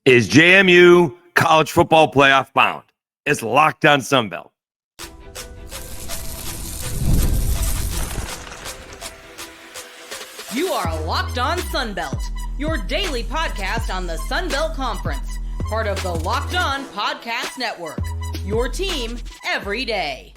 Is JMU college football playoff bound? It's Locked On Sunbelt. You are Locked On Sunbelt, your daily podcast on the Sunbelt Conference, part of the Locked On Podcast Network, your team every day.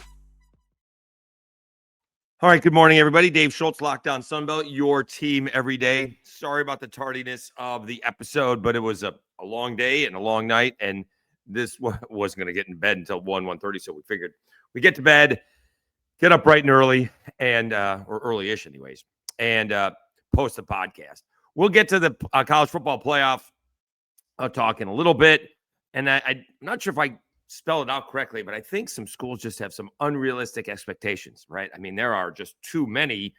All right, good morning, everybody. Dave Schultz, Locked On Sunbelt, your team every day. Sorry about the tardiness of the episode, but it was a long day and a long night, and this wasn't going to get in bed until 1:30, so we figured we get to bed, get up bright and early, and or early-ish anyways, and post the podcast. We'll get to the college football playoff talk in a little bit, and I'm not sure if I spell it out correctly, but I think some schools just have some unrealistic expectations, right? I mean, there are just too many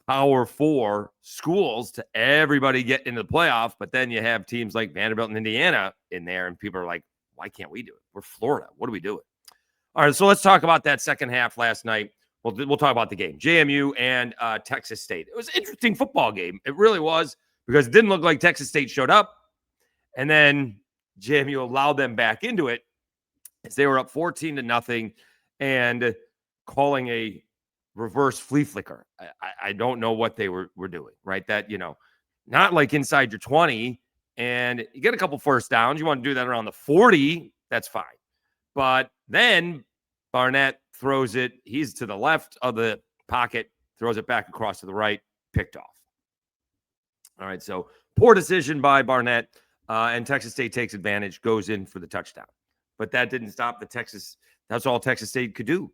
Power 4 schools to everybody get into the playoff, but then you have teams like Vanderbilt and Indiana in there, and people are like, why can't we do it? We're Florida. What are we doing? All right, so let's talk about that second half last night. We'll talk about the game, JMU and Texas State. It was an interesting football game. It really was, because it didn't look like Texas State showed up, and then JMU allowed them back into it as they were up 14-0 and calling a reverse flea flicker. I don't know what they were doing, right? That, not like inside your 20, and you get a couple first downs. You want to do that around the 40, that's fine. But then Barnett throws it. He's to the left of the pocket, throws it back across to the right, picked off. All right, so poor decision by Barnett, and Texas State takes advantage, goes in for the touchdown. But that didn't stop that's all Texas State could do.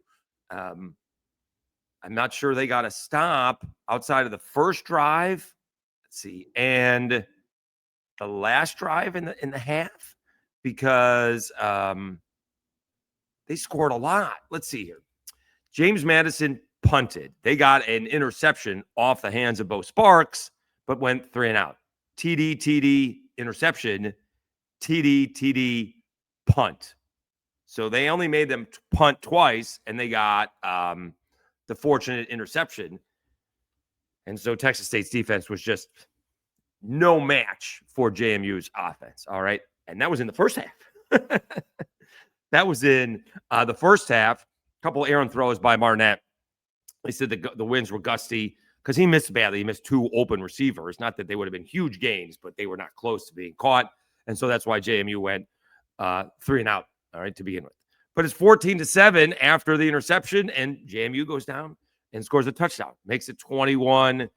I'm not sure they got a stop outside of the first drive. Let's see, and the last drive in the half, because they scored a lot. Let's see here. James Madison punted. They got an interception off the hands of Bo Sparks, but went 3 and out. TD, interception, TD, punt. So they only made them punt twice, and they got the fortunate interception. And so Texas State's defense was just no match for JMU's offense. All right. And that was in the first half. That was in the first half. A couple of errant throws by Barnett. They said the winds were gusty because he missed badly. He missed 2 open receivers. Not that they would have been huge gains, but they were not close to being caught. And so that's why JMU went 3 and out. All right, to begin with. But it's 14-7 after the interception, and JMU goes down and scores a touchdown. Makes it 21-7.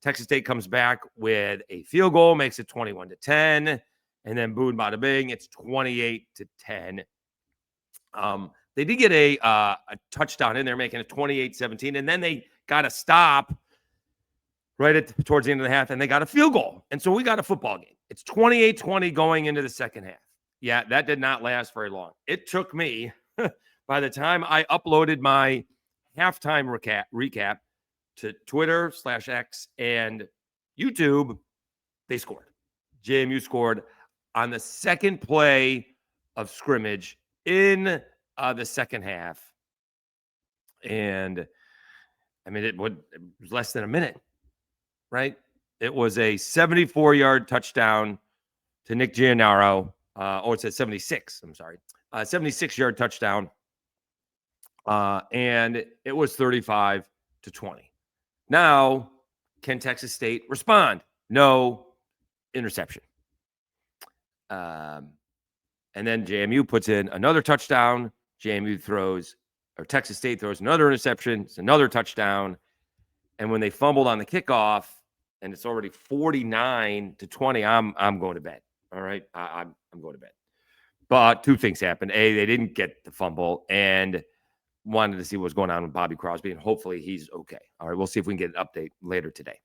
Texas State comes back with a field goal, makes it 21-10. And then boom, bada bing, it's 28-10. They did get a touchdown in there, making it 28-17. And then they got a stop towards the end of the half, and they got a field goal. And so we got a football game. It's 28-20 going into the second half. Yeah, that did not last very long. It took me, by the time I uploaded my halftime recap to Twitter /X and YouTube, they scored. JMU scored on the second play of scrimmage in the second half. And, I mean, it was less than a minute, right? It was a 74-yard touchdown to Nick Giannaro. It said 76. I'm sorry. 76-yard touchdown. And it was 35-20. Now, can Texas State respond? No, interception. And then JMU puts in another touchdown. Texas State throws another interception. It's another touchdown. And when they fumbled on the kickoff, and it's already 49-20, I'm going to bed. All right, I'm going to bed. But 2 things happened. A, they didn't get the fumble, and wanted to see what's going on with Bobby Crosby, and hopefully he's okay. All right, we'll see if we can get an update later today.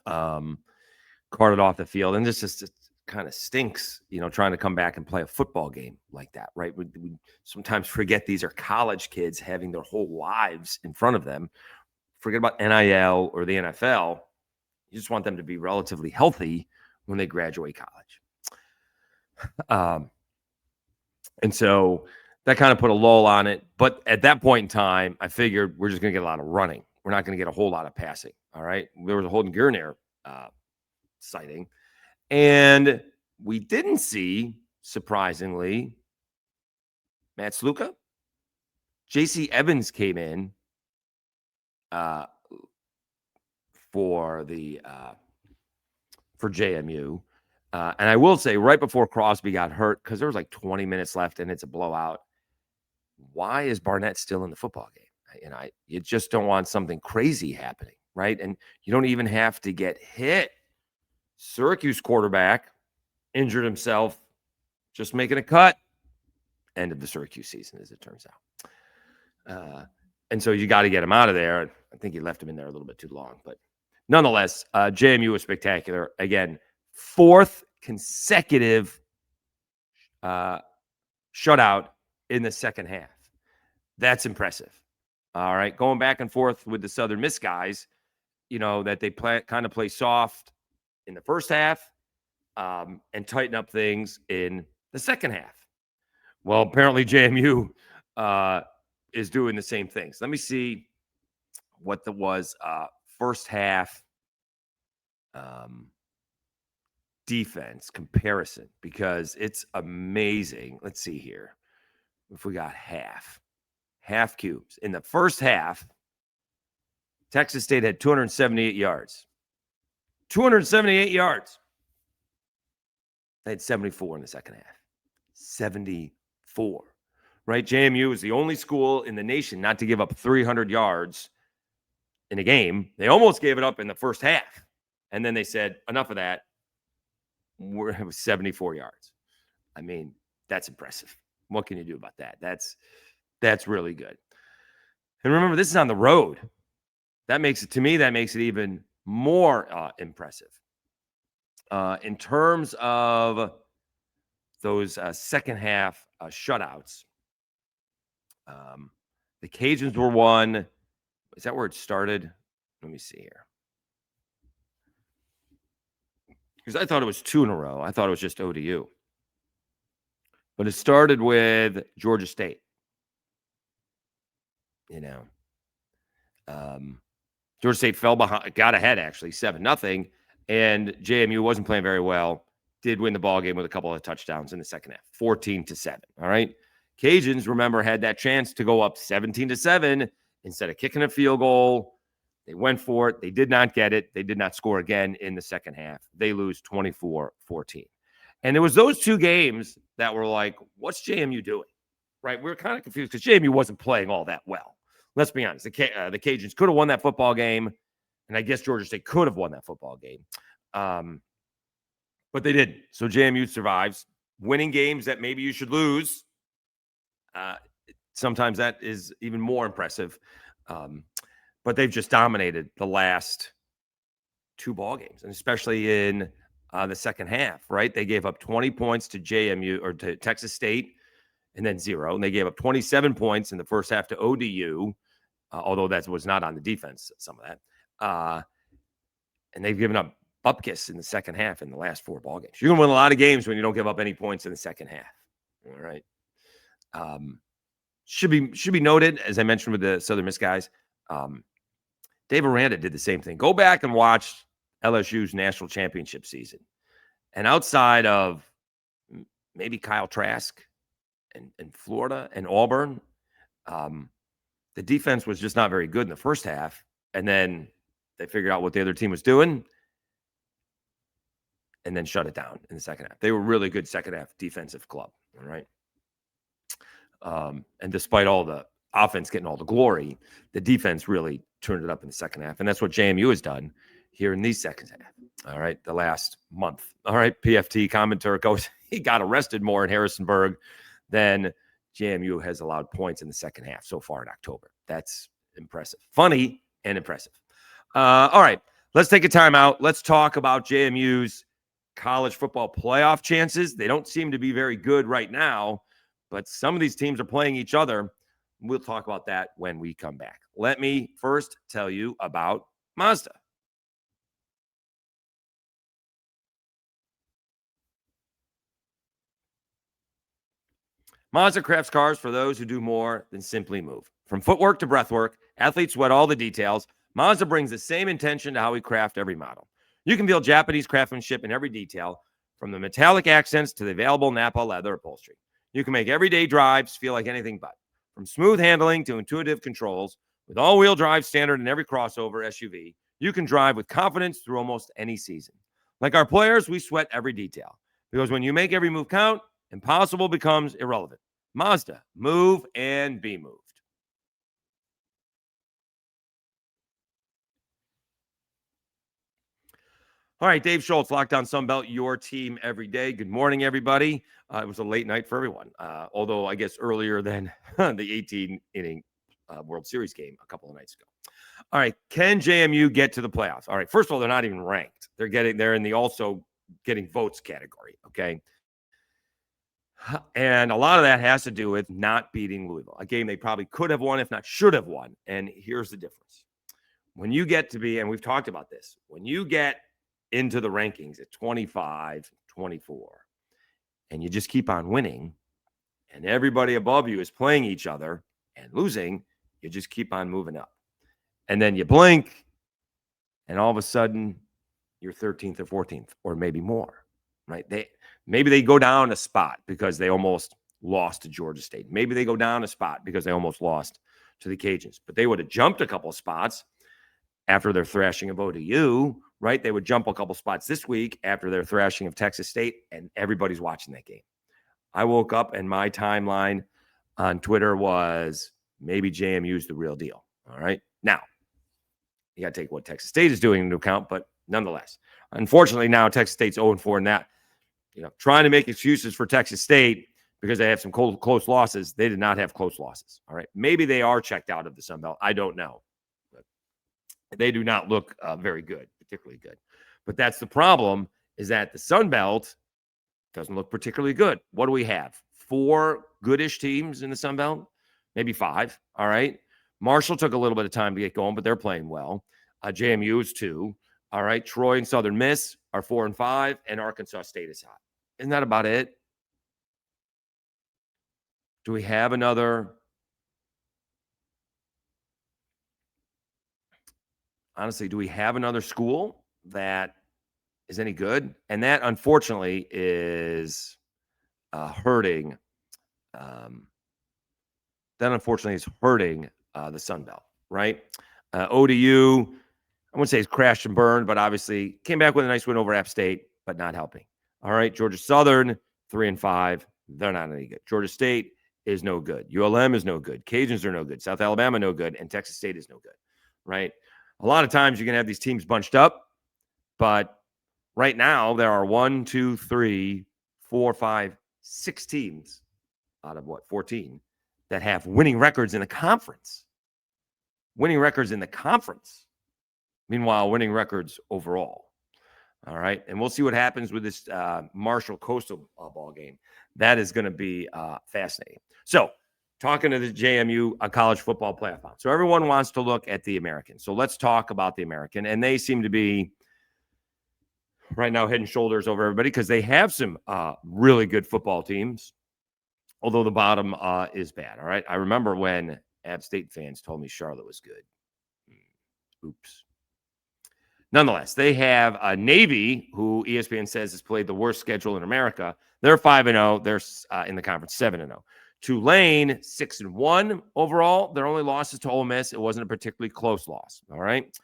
Carted off the field, and this just kind of stinks, trying to come back and play a football game like that, right? We sometimes forget these are college kids having their whole lives in front of them. Forget about NIL or the NFL. You just want them to be relatively healthy when they graduate college. And so that kind of put a lull on it. But at that point in time, I figured we're just going to get a lot of running. We're not going to get a whole lot of passing. All right. There was a Holden Gurnier sighting. And we didn't see, surprisingly, Matt Sluka. J.C. Evans came in for JMU. And I will say, right before Crosby got hurt, because there was like 20 minutes left and it's a blowout, why is Barnett still in the football game? You just don't want something crazy happening, right? And you don't even have to get hit. Syracuse quarterback injured himself just making a cut. End of the Syracuse season, as it turns out. And so you got to get him out of there. I think he left him in there a little bit too long. But nonetheless, JMU was spectacular. Again, 4th consecutive shutout in the second half. That's impressive. All right. Going back and forth with the Southern Miss guys, that they kind of play soft in the first half and tighten up things in the second half. Well, apparently JMU is doing the same things. Let me see what was first half defense comparison, because it's amazing. Let's see here. If we got half cubes. In the first half, Texas State had 278 yards. 278 yards. They had 74 in the second half. 74. Right? JMU is the only school in the nation not to give up 300 yards in a game. They almost gave it up in the first half. And then they said, enough of that. It was 74 yards. I mean, that's impressive. What can you do about that? That's really good. And remember, this is on the road. That makes it even more impressive. In terms of those second half shutouts, the Cajuns were one. Is that where it started? Let me see here. Because I thought it was 2 in a row. I thought it was just ODU. But it started with Georgia State. Georgia State fell behind, got ahead actually, 7-0, and JMU wasn't playing very well. Did win the ball game with a couple of touchdowns in the second half, 14-7. All right, Cajuns, remember, had that chance to go up 17-7 instead of kicking a field goal. They went for it. They did not get it. They did not score again in the second half. They lose 24-14. And it was those two games that were like, what's JMU doing? Right? We were kind of confused because JMU wasn't playing all that well. Let's be honest. The Cajuns could have won that football game, and I guess Georgia State could have won that football game. But they didn't. So JMU survives. Winning games that maybe you should lose, sometimes that is even more impressive. But they've just dominated the last 2 ball games, and especially in the second half, right? They gave up 20 points to JMU or to Texas State and then 0. And they gave up 27 points in the first half to ODU, although that was not on the defense, some of that. And they've given up bupkis in the second half in the last 4 ball games. You're going to win a lot of games when you don't give up any points in the second half. All right. Should be noted, as I mentioned with the Southern Miss guys, Dave Aranda did the same thing. Go back and watch LSU's national championship season. And outside of maybe Kyle Trask and Florida and Auburn, the defense was just not very good in the first half. And then they figured out what the other team was doing and then shut it down in the second half. They were really good second half defensive club. All right. And despite all the offense getting all the glory, the defense really turned it up in the second half. And that's what JMU has done here in these second half. All right. The last month. All right. PFT commentator goes, he got arrested more in Harrisonburg than JMU has allowed points in the second half so far in October. That's impressive. Funny and impressive. All right. Let's take a timeout. Let's talk about JMU's college football playoff chances. They don't seem to be very good right now, but some of these teams are playing each other. We'll talk about that when we come back. Let me first tell you about Mazda. Mazda crafts cars for those who do more than simply move. From footwork to breathwork, athletes sweat all the details. Mazda brings the same intention to how we craft every model. You can feel Japanese craftsmanship in every detail, from the metallic accents to the available Napa leather upholstery. You can make everyday drives feel like anything but. From smooth handling to intuitive controls, with all-wheel drive standard in every crossover SUV, you can drive with confidence through almost any season. Like our players, we sweat every detail, because when you make every move count, impossible becomes irrelevant. Mazda, move and be moved. All right, Dave Schultz, Lockdown Sunbelt, your team every day. Good morning, everybody. It was a late night for everyone, although I guess earlier than the 18-inning World Series game a couple of nights ago. All right, can JMU get to the playoffs? All right, first of all, they're not even ranked. They're in the also getting votes category, okay? And a lot of that has to do with not beating Louisville, a game they probably could have won, if not should have won. And here's the difference. When you get to be, and we've talked about this, when you get into the rankings at 25, 24, and you just keep on winning, and everybody above you is playing each other and losing, you just keep on moving up. And then you blink, and all of a sudden, you're 13th or 14th, or maybe more, right? Maybe they go down a spot because they almost lost to Georgia State. Maybe they go down a spot because they almost lost to the Cajuns. But they would have jumped a couple of spots after their thrashing of ODU, right? They would jump a couple spots this week after their thrashing of Texas State, and everybody's watching that game. I woke up and my timeline on Twitter was maybe JMU's the real deal. All right. Now, you got to take what Texas State is doing into account, but nonetheless, unfortunately, now Texas State's 0-4 in that. Trying to make excuses for Texas State because they have some close losses. They did not have close losses. All right. Maybe they are checked out of the Sun Belt. I don't know. They do not look very good, particularly good. But that's the problem, is that the Sun Belt doesn't look particularly good. What do we have? 4 goodish teams in the Sun Belt? Maybe 5. All right. Marshall took a little bit of time to get going, but they're playing well. JMU is 2. All right. Troy and Southern Miss are 4 and 5, and Arkansas State is hot. Isn't that about it? Do we have another? Honestly, do we have another school that is any good? And that, unfortunately, is hurting. That, unfortunately, is hurting the Sun Belt, right? ODU, I wouldn't say it's crashed and burned, but obviously came back with a nice win over App State, but not helping. All right, Georgia Southern, 3 and 5. They're not any good. Georgia State is no good. ULM is no good. Cajuns are no good. South Alabama, no good. And Texas State is no good, right? A lot of times you can have these teams bunched up, but right now there are 1, 2, 3, 4, 5, 6 teams out of 14 that have winning records in the conference. Winning records in the conference. Meanwhile, winning records overall. All right. And we'll see what happens with this Marshall Coastal ball game. That is going to be fascinating. So, talking to the JMU college football playoff. So everyone wants to look at the American. So let's talk about the American. And they seem to be right now head and shoulders over everybody because they have some really good football teams, although the bottom is bad. All right. I remember when App State fans told me Charlotte was good. Oops. Nonetheless, they have Navy, who ESPN says has played the worst schedule in America. They're 5-0. They're in the conference 7-0. Tulane, 6-1 overall. Their only losses to Ole Miss. It wasn't a particularly close loss. All right.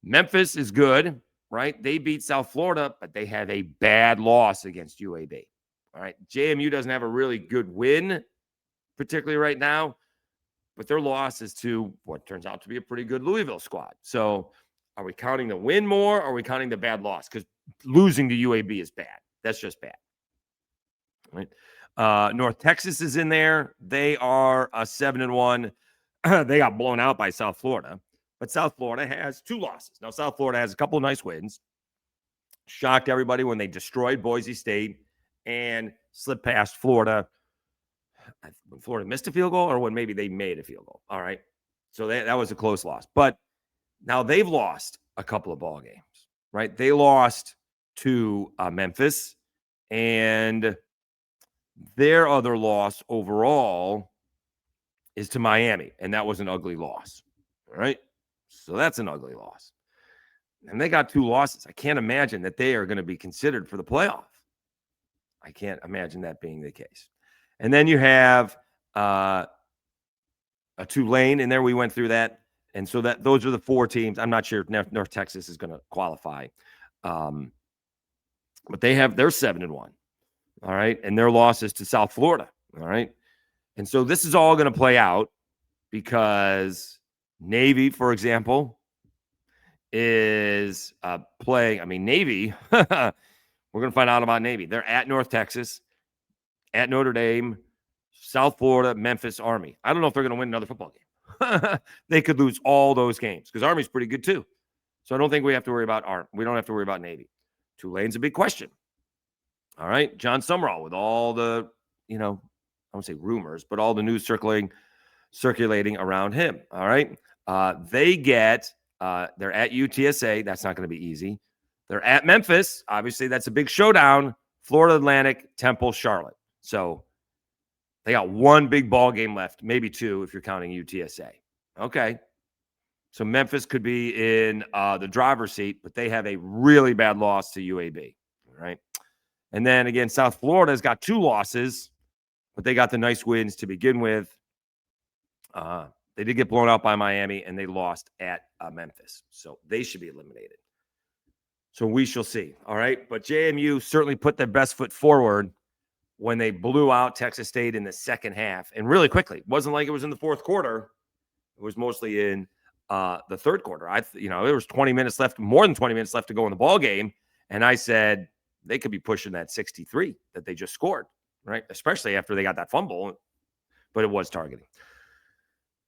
Memphis is good, right? They beat South Florida, but they have a bad loss against UAB. All right. JMU doesn't have a really good win, particularly right now, but their loss is to what turns out to be a pretty good Louisville squad. So are we counting the win more, or are we counting the bad loss? Because losing to UAB is bad. That's just bad. All right. North Texas is in there. They are 7-1. They got blown out by South Florida, but South Florida has 2 losses. Now, South Florida has a couple of nice wins. Shocked everybody when they destroyed Boise State and slipped past Florida. When Florida missed a field goal, or when maybe they made a field goal. All right. So that was a close loss. But now they've lost a couple of ball games, right? They lost to Memphis, and their other loss overall is to Miami, and that was an ugly loss. All right. So that's an ugly loss. and they got 2 losses. I can't imagine that they are going to be considered for the playoff. I can't imagine that being the case. And then you have a Tulane in there. We went through that. And so those are the 4 teams. I'm not sure if North Texas is going to qualify. But they're 7-1. All right. And their losses to South Florida. All right. And so this is all going to play out because Navy, for example, is playing. I mean, Navy, we're going to find out about Navy. They're at North Texas, at Notre Dame, South Florida, Memphis, Army. I don't know if they're going to win another football game. They could lose all those games because Army's pretty good too. So I don't think we have to worry about Army. We don't have to worry about Navy. Tulane's a big question. All right. John Summerall with all the, I won't say rumors, but all the news circulating around him. All right. They're at UTSA. That's not going to be easy. They're at Memphis. Obviously, that's a big showdown. Florida Atlantic, Temple, Charlotte. So they got 1 big ball game left, maybe 2 if you're counting UTSA. Okay. So Memphis could be in the driver's seat, but they have a really bad loss to UAB. All right. And then again, South Florida's got 2 losses, but they got the nice wins to begin with. They did get blown out by Miami, and they lost at Memphis. So they should be eliminated. So we shall see. All right. But JMU certainly put their best foot forward when they blew out Texas State in the second half, and really quickly. It wasn't like it was in the fourth quarter. It was mostly in the third quarter. There was 20 minutes left, more than 20 minutes left to go in the ball game, and I said they could be pushing that 63 that they just scored, right? Especially after they got that fumble, but it was targeting.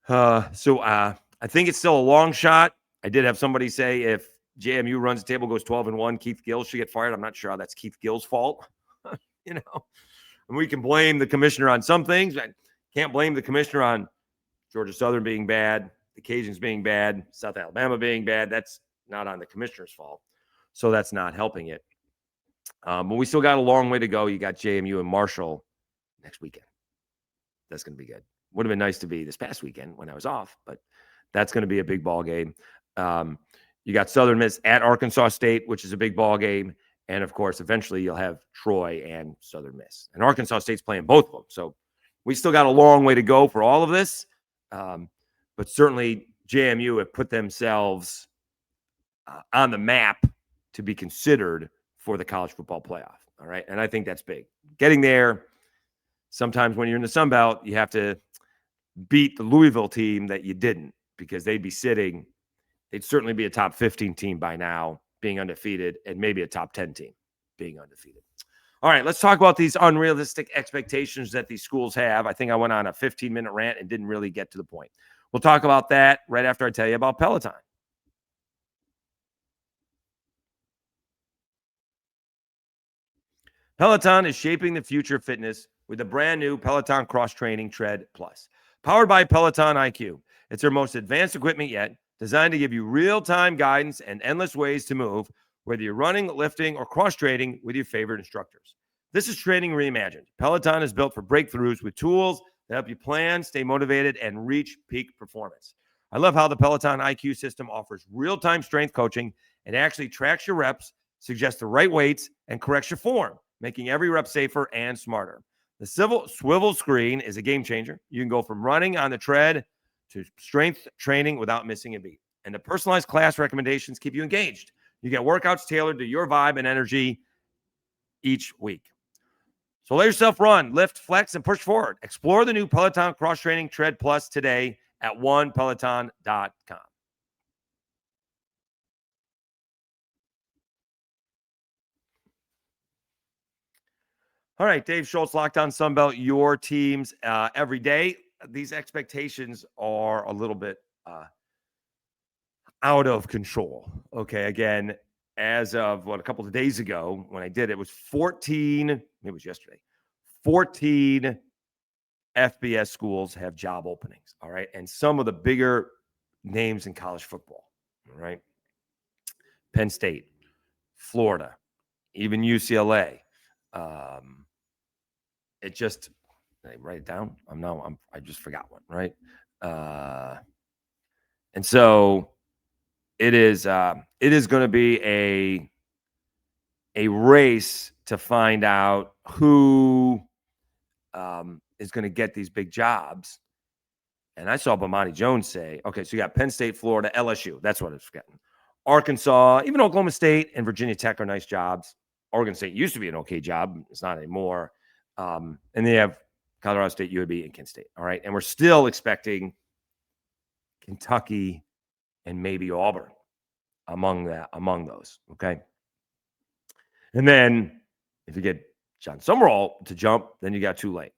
So I think it's still a long shot. I did have somebody say if JMU runs the table, goes 12-1, Keith Gill should get fired. I'm not sure how that's Keith Gill's fault, And we can blame the commissioner on some things. I can't blame the commissioner on Georgia Southern being bad, the Cajuns being bad, South Alabama being bad. That's not on the commissioner's fault. So that's not helping it. But we still got a long way to go. You got JMU and Marshall next weekend. That's going to be good. Would have been nice to be this past weekend when I was off, but that's going to be a big ball game. You got Southern Miss at Arkansas State, which is a big ball game. And, of course, eventually you'll have Troy and Southern Miss. And Arkansas State's playing both of them. So we still got a long way to go for all of this. But certainly JMU have put themselves on the map to be considered for the college football playoff. All right. And I think that's big. Getting there, sometimes when you're in the Sun Belt, you have to beat the Louisville team that you didn't, because they'd certainly be a top 15 team by now, being undefeated, and maybe a top 10 team being undefeated. All right, let's talk about these unrealistic expectations that these schools have. I think I went on a 15-minute rant and didn't really get to the point. We'll talk about that right after I tell you about Peloton. Peloton is shaping the future of fitness with the brand new Peloton Cross Training Tread Plus. Powered by Peloton IQ. It's their most advanced equipment yet, designed to give you real-time guidance and endless ways to move, whether you're running, lifting, or cross-training with your favorite instructors. This is training reimagined. Peloton is built for breakthroughs with tools that help you plan, stay motivated, and reach peak performance. I love how the Peloton IQ system offers real-time strength coaching and actually tracks your reps, suggests the right weights, and corrects your form, making every rep safer and smarter. The swivel screen is a game changer. You can go from running on the tread to strength training without missing a beat. And the personalized class recommendations keep you engaged. You get workouts tailored to your vibe and energy each week. So let yourself run, lift, flex, and push forward. Explore the new Peloton Cross Training Tread Plus today at onepeloton.com. All right, Dave Schultz, Locked On Sunbelt, your teams every day. These expectations are a little bit out of control. Okay, again, as of a couple of days ago when I did it, was 14, maybe it was yesterday, 14 FBS schools have job openings. All right, and some of the bigger names in college football. All right, Penn State, Florida, even UCLA. It just, did I write it down? I just forgot one, right? And so it is going to be a race to find out who is going to get these big jobs. And I saw Bomani Jones say, okay, so you got Penn State, Florida, LSU. That's what I was forgetting. Arkansas, even Oklahoma State and Virginia Tech are nice jobs. Oregon State used to be an okay job. It's not anymore. And they have Colorado State, UAB, and Kent State. All right. And we're still expecting Kentucky and maybe Auburn among those. Okay. And then if you get John Summerall to jump, then you got Tulane.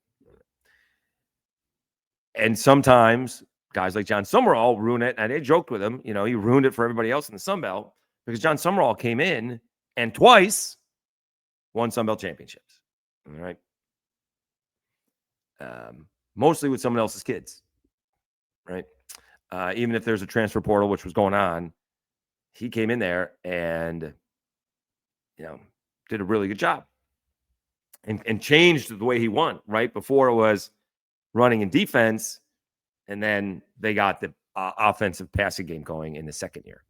And sometimes guys like John Summerall ruin it. And I joked with him, he ruined it for everybody else in the Sun Belt because John Summerall came in and twice won Sun Belt championships. All right. Mostly with someone else's kids. Right. Even if there's a transfer portal, which was going on, he came in there and, did a really good job and changed the way he won. Right. Before it was running in defense, and then they got the offensive passing game going in the second year.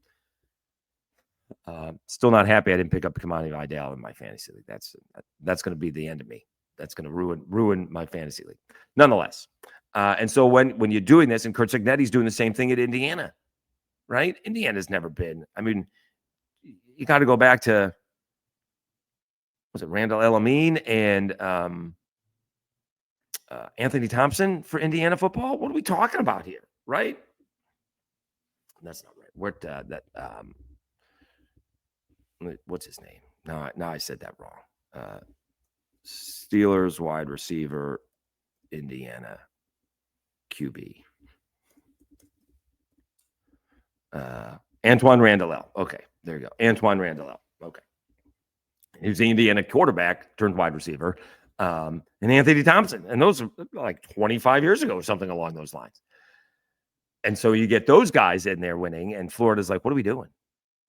Still not happy I didn't pick up Kamani Vidal in my fantasy league. That's going to be the end of me. That's going to ruin my fantasy league. Nonetheless, and so when you're doing this, and Kurt Cignetti's doing the same thing at Indiana, right? Indiana's never been. I mean, you got to go back to, was it Randall El-Amin and Anthony Thompson for Indiana football? What are we talking about here, right? That's not right. We're what's his name? No, I said that wrong. Steelers wide receiver, Indiana QB. Antoine Randall. Okay, there you go. Antoine Randall. Okay. He was the Indiana quarterback, turned wide receiver. And Anthony Thompson. And those are like 25 years ago or something along those lines. And so you get those guys in there winning, and Florida's like, what are we doing?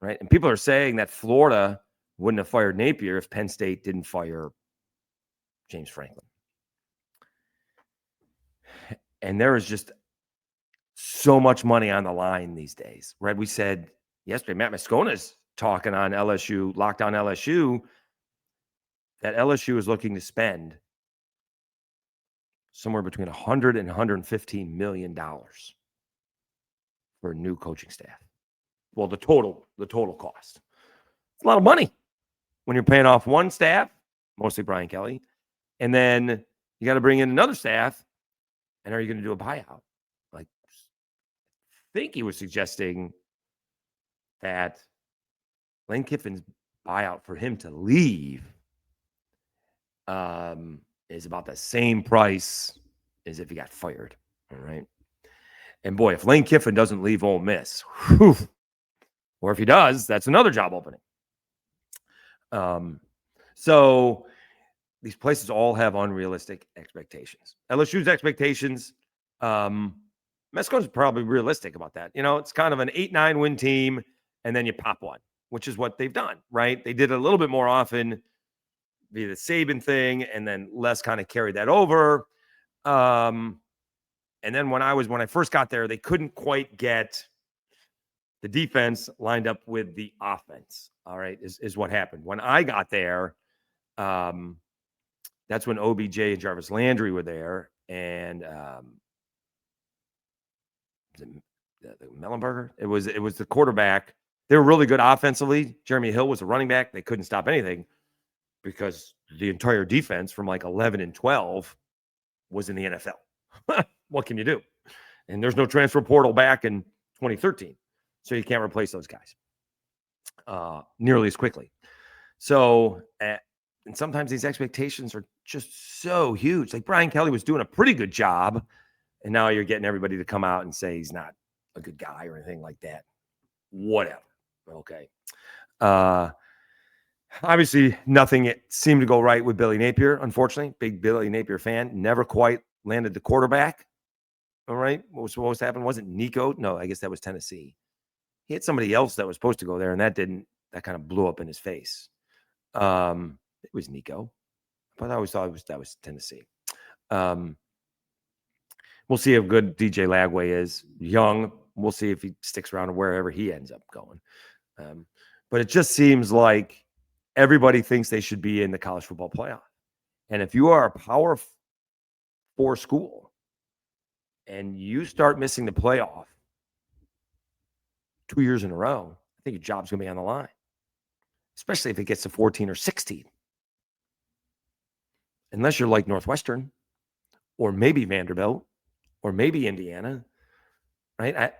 Right. And people are saying that Florida wouldn't have fired Napier if Penn State didn't fire James Franklin. And there is just so much money on the line these days. Right. We said yesterday, Matt Moscona's talking on LSU, Lockdown LSU, that LSU is looking to spend somewhere between $100 and $115 million for a new coaching staff. Well, the total cost. It's a lot of money when you're paying off one staff, mostly Brian Kelly, and then you got to bring in another staff. And are you going to do a buyout? Like, I think he was suggesting that Lane Kiffin's buyout for him to leave is about the same price as if he got fired. All right. And boy, if Lane Kiffin doesn't leave Ole Miss, whew, or if he does, that's another job opening. So these places all have unrealistic expectations. LSU's expectations, Mesco's probably realistic about that. It's kind of an 8-9 win team, and then you pop one, which is what they've done, right? They did it a little bit more often via the Saban thing, and then Les kind of carried that over. And then when I first got there, they couldn't quite get the defense lined up with the offense. All right, is what happened. When I got there, that's when OBJ and Jarvis Landry were there, and the Mellenberger. It was the quarterback. They were really good offensively. Jeremy Hill was the running back. They couldn't stop anything because the entire defense from like 11 and 12 was in the NFL. What can you do? And there's no transfer portal back in 2013. So you can't replace those guys nearly as quickly. So, and sometimes these expectations are just so huge. Like Brian Kelly was doing a pretty good job, and now you're getting everybody to come out and say he's not a good guy or anything like that. Whatever. Okay. Obviously, nothing seemed to go right with Billy Napier, unfortunately. Big Billy Napier fan. Never quite landed the quarterback. All right. What was supposed to happen? Wasn't Nico? No, I guess that was Tennessee. He had somebody else that was supposed to go there, and that kind of blew up in his face. It was Nico. But I always thought that was Tennessee. We'll see how good DJ Lagway is. Young, We'll see if he sticks around or wherever he ends up going. But it just seems like everybody thinks they should be in the college football playoff. And if you are a Power 4 school and you start missing the playoff 2 years in a row, I think your job's going to be on the line, especially if it gets to 14 or 16. Unless you're like Northwestern or maybe Vanderbilt or maybe Indiana, right?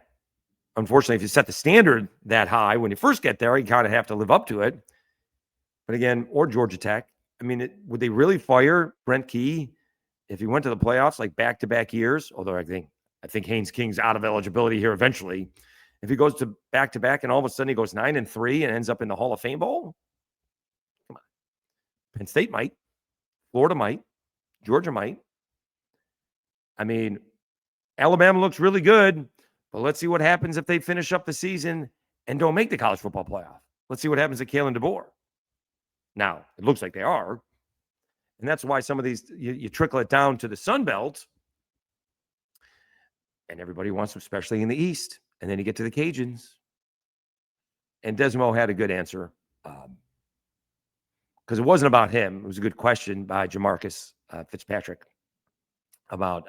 Unfortunately, if you set the standard that high when you first get there, you kind of have to live up to it. But again, or Georgia Tech. I mean, would they really fire Brent Key if he went to the playoffs like back-to-back years? Although I think Haynes King's out of eligibility here eventually. If he goes to back-to-back and all of a sudden he goes 9-3 and ends up in the Hall of Fame Bowl, come on. Penn State might. Florida might. Georgia might. I mean, Alabama looks really good, but let's see what happens if they finish up the season and don't make the college football playoff. Let's see what happens to Kalen DeBoer. Now, it looks like they are. And that's why some of these, you trickle it down to the Sun Belt, and everybody wants them, especially in the East. And then you get to the Cajuns. And Desmo had a good answer because it wasn't about him. It was a good question by Jamarcus Fitzpatrick about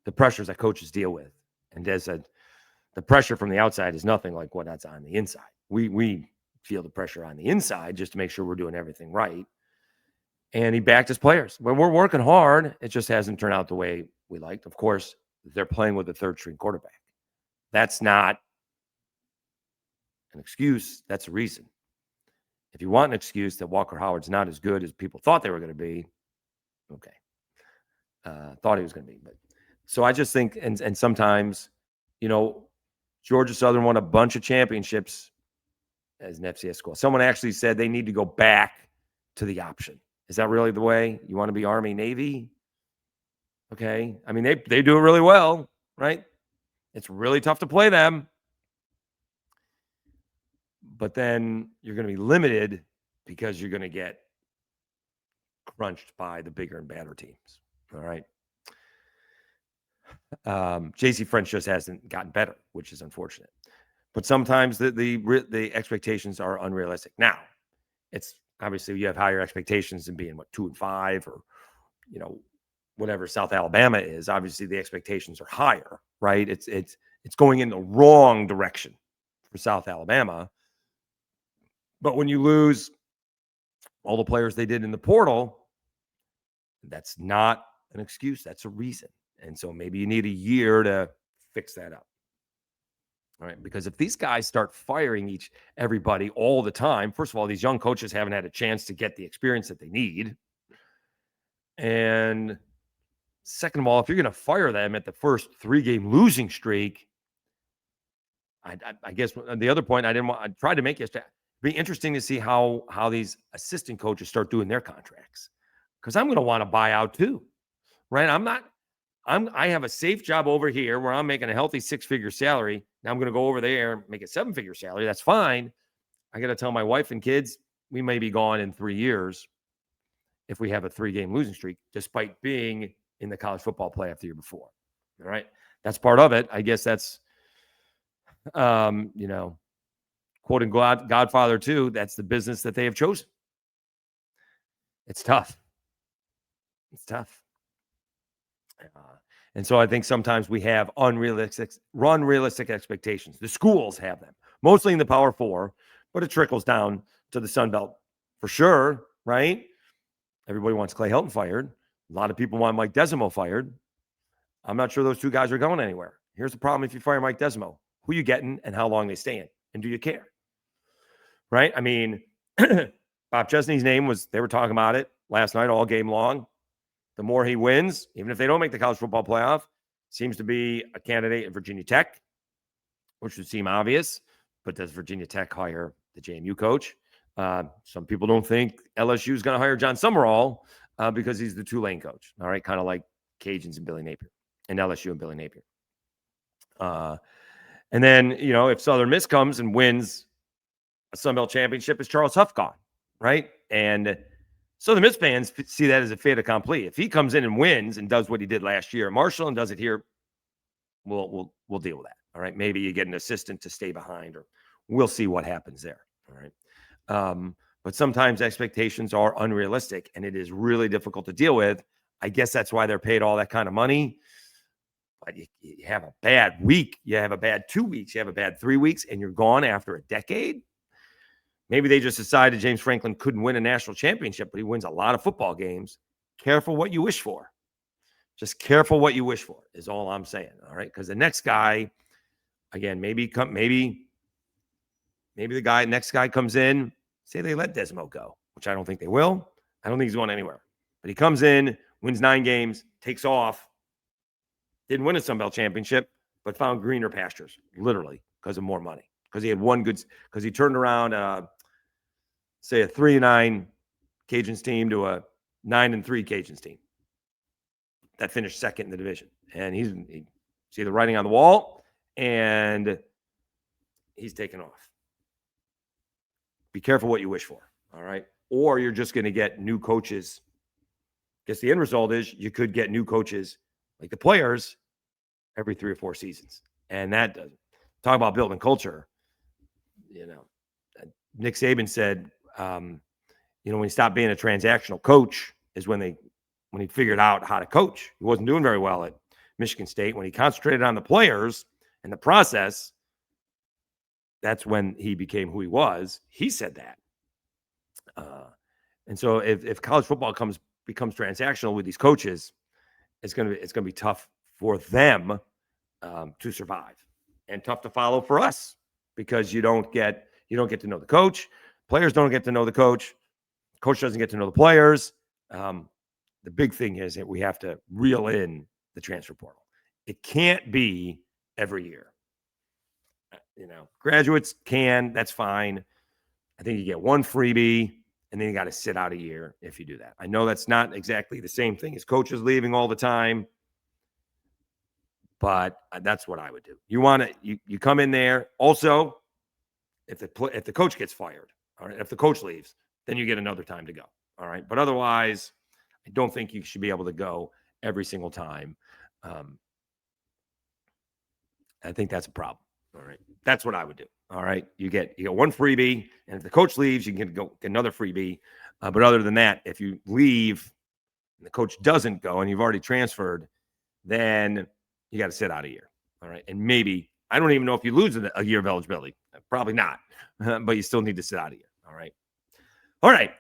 the pressures that coaches deal with. And Des said, the pressure from the outside is nothing like what that's on the inside. We feel the pressure on the inside just to make sure we're doing everything right. And he backed his players. Well, we're working hard. It just hasn't turned out the way we liked. Of course, they're playing with a third-string quarterback. That's not an excuse. That's a reason. If you want an excuse that Walker Howard's not as good as people thought they were going to be, okay. Thought he was going to be. But so I just think, and sometimes, Georgia Southern won a bunch of championships as an FCS school. Someone actually said they need to go back to the option. Is that really the way? You want to be Army, Navy? Okay. I mean, they do it really well, right? It's really tough to play them. But then you're going to be limited because you're going to get crunched by the bigger and badder teams. All right. JC French just hasn't gotten better, which is unfortunate. But sometimes the expectations are unrealistic. Now, it's obviously you have higher expectations than being 2-5 or whatever South Alabama is. Obviously, the expectations are higher, right? It's going in the wrong direction for South Alabama. But when you lose all the players they did in the portal, that's not an excuse. That's a reason. And so maybe you need a year to fix that up. All right. Because if these guys start firing everybody all the time, first of all, these young coaches haven't had a chance to get the experience that they need. And second of all, if you're going to fire them at the first 3-game losing streak, I guess the other point I tried to make yesterday, it'd be interesting to see how these assistant coaches start doing their contracts. Because I'm going to want to buy out too, right? I have a safe job over here where I'm making a healthy 6-figure salary. Now I'm going to go over there and make a 7-figure salary. That's fine. I got to tell my wife and kids, we may be gone in 3 years if we have a 3-game losing streak, despite being in the college football playoff the year before. All right. That's part of it. I guess that's, quoting Godfather 2, that's the business that they have chosen. It's tough. It's tough. And so I think sometimes we have unrealistic expectations. The schools have them, mostly in the Power 4, but it trickles down to the Sun Belt for sure, right? Everybody wants Clay Helton fired. A lot of people want Mike Desimo fired. I'm not sure those two guys are going anywhere. Here's the problem if you fire Mike Desimo. Who you getting and how long they staying? And do you care? Right? I mean, Bob Chesney's name they were talking about it last night all game long. The more he wins, even if they don't make the college football playoff, seems to be a candidate at Virginia Tech, which would seem obvious. But does Virginia Tech hire the JMU coach? Some people don't think LSU is going to hire John Summerall because he's the Tulane coach. All right, kind of like Cajuns and Billy Napier, and LSU and Billy Napier. And then, if Southern Miss comes and wins a Sun Belt championship, is Charles Huff gone, right? And Southern Miss fans see that as a fait accompli. If he comes in and wins and does what he did last year at Marshall and does it here, we'll deal with that. All right. Maybe you get an assistant to stay behind, or we'll see what happens there. All right. But sometimes expectations are unrealistic and it is really difficult to deal with. I guess that's why they're paid all that kind of money. But you have a bad week, you have a bad 2 weeks, you have a bad 3 weeks, and you're gone after a decade. Maybe they just decided James Franklin couldn't win a national championship, but he wins a lot of football games. Careful what you wish for. Just careful what you wish for is all I'm saying. All right. Because the next guy, again, maybe the next guy comes in, say they let Desmo go, which I don't think they will. I don't think he's going anywhere. But he comes in, wins 9 games, takes off, didn't win a Sun Belt championship, but found greener pastures, literally, because of more money. Because he had because he turned around, say, a 3-9 Cajuns team to a 9-3 Cajuns team that finished second in the division. And he's see the writing on the wall, and he's taken off. Be careful what you wish for, all right? Or you're just going to get new coaches. Guess the end result is you could get new coaches like the players every 3 or 4 seasons. And that doesn't talk about building culture. Nick Saban said, when he stopped being a transactional coach is when he figured out how to coach. He wasn't doing very well at Michigan State. When he concentrated on the players and the process, that's when he became who he was. He said that. And so if college football becomes transactional with these coaches, it's going to be tough for them to survive, and tough to follow for us, because you don't get to know the coach. Players don't get to know the coach. Coach doesn't get to know the players. The big thing is that we have to reel in the transfer portal. It can't be every year. Graduates can, that's fine. I think you get one freebie, and then you got to sit out a year if you do that. I know that's not exactly the same thing as coaches leaving all the time, but that's what I would do. You come in there. Also, if the coach gets fired, all right, if the coach leaves, then you get another time to go. All right. But otherwise, I don't think you should be able to go every single time. I think that's a problem. All right. That's what I would do. All right. You get one freebie, and if the coach leaves, you can go get another freebie. But other than that, if you leave and the coach doesn't go and you've already transferred, then you got to sit out a year. All right. And maybe, I don't even know if you lose a year of eligibility. Probably not. But you still need to sit out a year. All right. All right.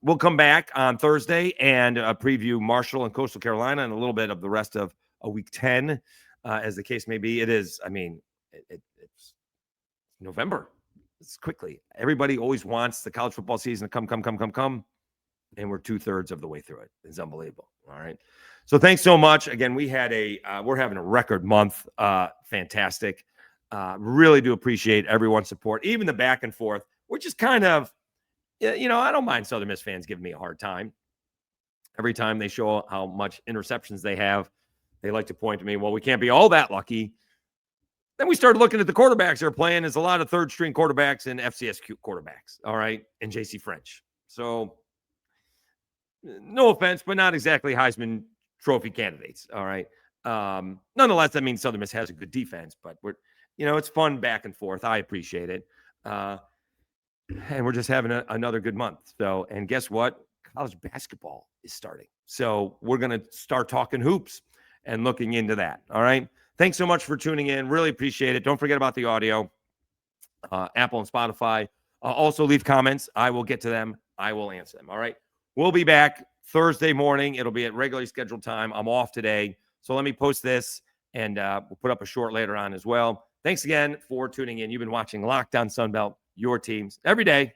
We'll come back on Thursday and preview Marshall and Coastal Carolina and a little bit of the rest of week 10, as the case may be. It is, it's November. It's quickly. Everybody always wants the college football season to come. And we're 2/3 of the way through it. It's unbelievable. All right. So thanks so much. Again, we're having a record month. Fantastic. Really do appreciate everyone's support, even the back and forth, which is kind of, I don't mind Southern Miss fans giving me a hard time. Every time they show how much interceptions they have, they like to point to me, well, we can't be all that lucky. Then we started looking at the quarterbacks they're playing. There's a lot of third-string quarterbacks and FCS quarterbacks, all right, and JC French. So no offense, but not exactly Heisman Trophy candidates, all right. Nonetheless, that means Southern Miss has a good defense, but it's fun back and forth. I appreciate it. And we're just having another good month. So, and guess what? College basketball is starting. So we're going to start talking hoops and looking into that. All right. Thanks so much for tuning in. Really appreciate it. Don't forget about the audio, Apple and Spotify. Also leave comments. I will get to them. I will answer them. All right. We'll be back Thursday morning. It'll be at regularly scheduled time. I'm off today. So let me post this, and we'll put up a short later on as well. Thanks again for tuning in. You've been watching Locked On Sunbelt, your teams every day,